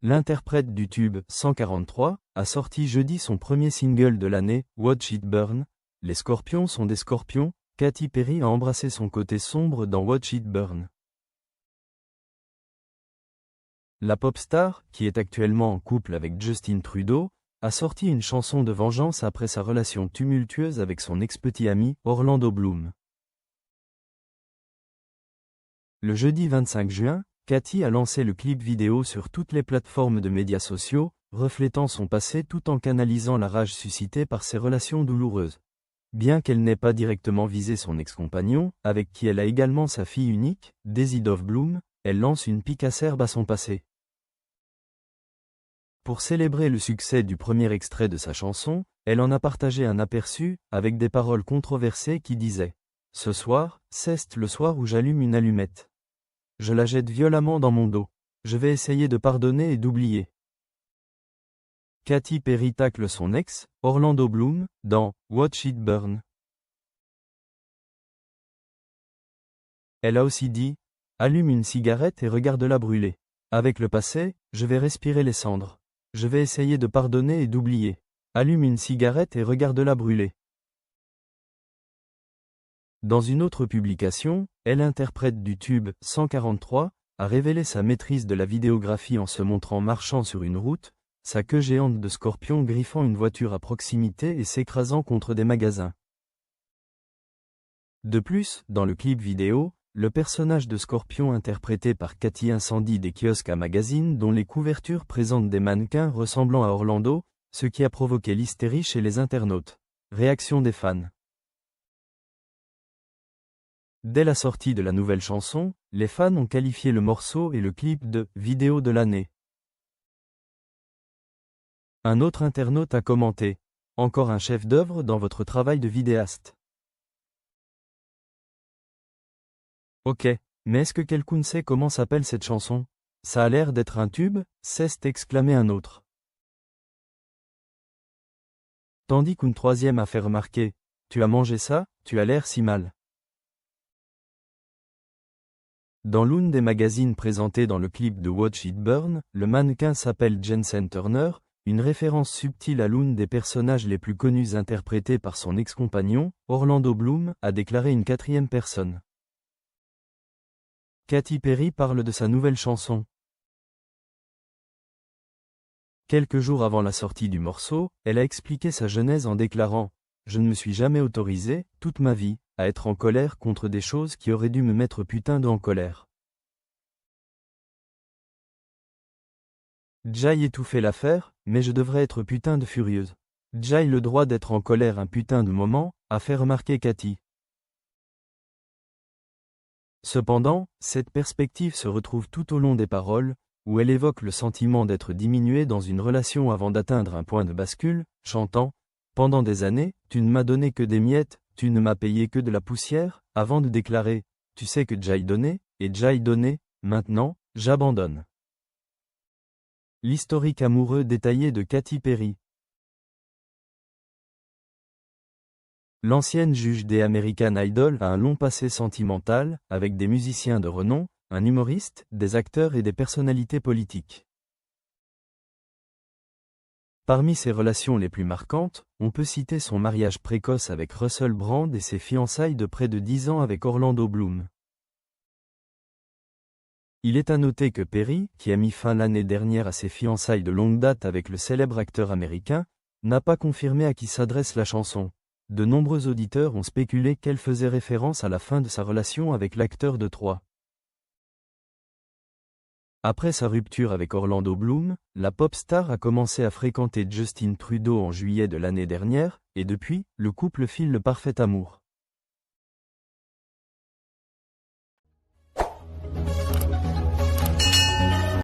L'interprète du tube 143 a sorti jeudi son premier single de l'année, Watch It Burn. Les scorpions sont des scorpions. Katy Perry a embrassé son côté sombre dans Watch It Burn. La pop star, qui est actuellement en couple avec Justin Trudeau, a sorti une chanson de vengeance après sa relation tumultueuse avec son ex-petit ami, Orlando Bloom. Le jeudi 25 juin, Katy a lancé le clip vidéo sur toutes les plateformes de médias sociaux, reflétant son passé tout en canalisant la rage suscitée par ses relations douloureuses. Bien qu'elle n'ait pas directement visé son ex-compagnon, avec qui elle a également sa fille unique, Daisy Dove Bloom, elle lance une pique acerbe à son passé. Pour célébrer le succès du premier extrait de sa chanson, elle en a partagé un aperçu, avec des paroles controversées qui disaient « Ce soir, c'est le soir où j'allume une allumette. Je la jette violemment dans mon dos. Je vais essayer de pardonner et d'oublier. » Katy Perry tacle son ex, Orlando Bloom, dans Watch It Burn. Elle a aussi dit « Allume une cigarette et regarde-la brûler. Avec le passé, je vais respirer les cendres. Je vais essayer de pardonner et d'oublier. Allume une cigarette et regarde-la brûler. » Dans une autre publication, elle interprète du tube 143, a révélé sa maîtrise de la vidéographie en se montrant marchant sur une route, sa queue géante de scorpion griffant une voiture à proximité et s'écrasant contre des magasins. De plus, dans le clip vidéo, le personnage de Scorpion interprété par Katy incendie des kiosques à magazines dont les couvertures présentent des mannequins ressemblant à Orlando, ce qui a provoqué l'hystérie chez les internautes. Réaction des fans. Dès la sortie de la nouvelle chanson, les fans ont qualifié le morceau et le clip de « vidéo de l'année ». Un autre internaute a commenté « Encore un chef-d'œuvre dans votre travail de vidéaste. » Ok, mais est-ce que quelqu'un sait comment s'appelle cette chanson? Ça a l'air d'être un tube, s'est exclamé un autre. Tandis qu'une troisième a fait remarquer « Tu as mangé ça, tu as l'air si mal. » Dans l'une des magazines présentés dans le clip de Watch It Burn, le mannequin s'appelle Jensen Turner, une référence subtile à l'une des personnages les plus connus interprétés par son ex-compagnon, Orlando Bloom, a déclaré une quatrième personne. Katy Perry parle de sa nouvelle chanson. Quelques jours avant la sortie du morceau, elle a expliqué sa genèse en déclarant « Je ne me suis jamais autorisé, toute ma vie, à être en colère contre des choses qui auraient dû me mettre putain de en colère. » Jai étouffait l'affaire, mais je devrais être putain de furieuse. Jai le droit d'être en colère un putain de moment, a fait remarquer Katy. Cependant, cette perspective se retrouve tout au long des paroles, où elle évoque le sentiment d'être diminuée dans une relation avant d'atteindre un point de bascule, chantant « Pendant des années, tu ne m'as donné que des miettes, tu ne m'as payé que de la poussière », avant de déclarer « Tu sais que Jai donnait, et Jai donnait, maintenant, j'abandonne. » L'historique amoureux détaillé de Katy Perry. L'ancienne juge des American Idol a un long passé sentimental, avec des musiciens de renom, un humoriste, des acteurs et des personnalités politiques. Parmi ses relations les plus marquantes, on peut citer son mariage précoce avec Russell Brand et ses fiançailles de près de 10 ans avec Orlando Bloom. Il est à noter que Perry, qui a mis fin l'année dernière à ses fiançailles de longue date avec le célèbre acteur américain, n'a pas confirmé à qui s'adresse la chanson. De nombreux auditeurs ont spéculé qu'elle faisait référence à la fin de sa relation avec l'acteur de Troie. Après sa rupture avec Orlando Bloom, la pop star a commencé à fréquenter Justin Trudeau en juillet de l'année dernière, et depuis, le couple file le parfait amour.